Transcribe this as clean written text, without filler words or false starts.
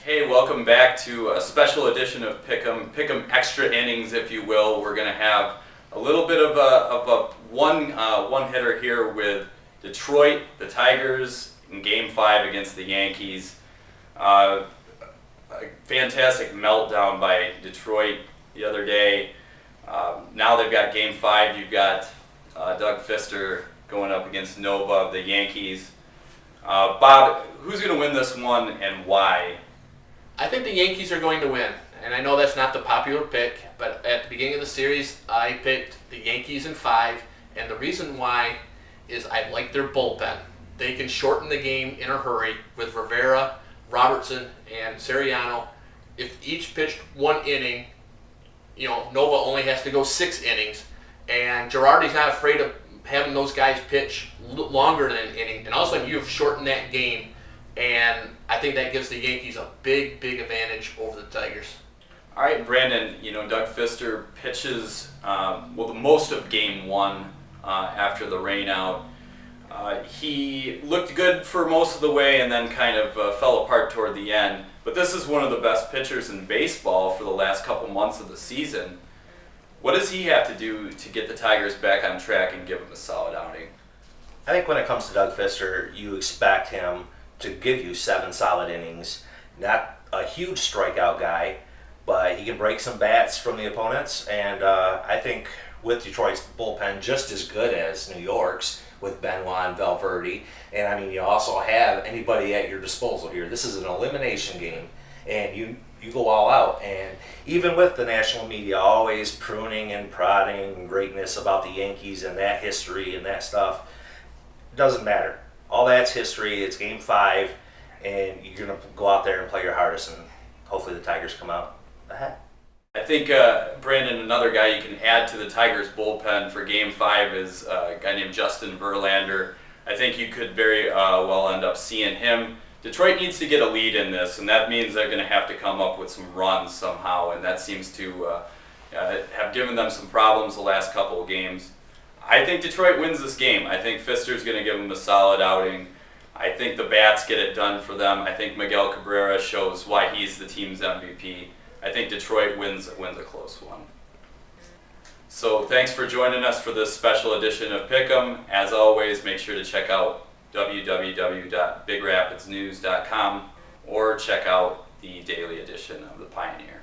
Hey, welcome back to a special edition of Pick'em Extra Innings, if you will. We're going to have a little bit of a one hitter here with Detroit, the Tigers, in Game 5 against the Yankees. A fantastic meltdown by Detroit the other day. Now they've got Game 5. You've got Doug Fister going up against Nova of the Yankees. Bob, who's going to win this one and why? I think the Yankees are going to win, and I know that's not the popular pick, but at the beginning of the series, I picked the Yankees in 5, and the reason why is I like their bullpen. They can shorten the game in a hurry with Rivera, Robertson, and Siriano. If each pitched one inning, Nova only has to go 6 innings, and Girardi's not afraid of having those guys pitch longer than an inning, and all of a sudden you've shortened that game, and I think that gives the Yankees a big advantage over the Tigers. All right, Brandon, Doug Fister pitches, the most of Game 1 after the rainout. He looked good for most of the way and then kind of fell apart toward the end. But this is one of the best pitchers in baseball for the last couple months of the season. What does he have to do to get the Tigers back on track and give them a solid outing? I think when it comes to Doug Fister, you expect him to give you 7 solid innings. Not a huge strikeout guy, but he can break some bats from the opponents. And I think with Detroit's bullpen just as good as New York's with Benoit and Valverde. And you also have anybody at your disposal here. This is an elimination game, and you go all out. And even with the national media always pruning and prodding greatness about the Yankees and that history and that stuff, it doesn't matter. All that's history. It's Game 5, and you're going to go out there and play your hardest, and hopefully the Tigers come out ahead. I think, Brandon, another guy you can add to the Tigers bullpen for Game 5 is a guy named Justin Verlander. I think you could very well end up seeing him. Detroit needs to get a lead in this, and that means they're going to have to come up with some runs somehow, and that seems to have given them some problems the last couple of games. I think Detroit wins this game. I think Fister's going to give them a solid outing. I think the bats get it done for them. I think Miguel Cabrera shows why he's the team's MVP. I think Detroit wins a close one. So thanks for joining us for this special edition of Pick'em. As always, make sure to check out www.bigrapidsnews.com or check out the daily edition of the Pioneer.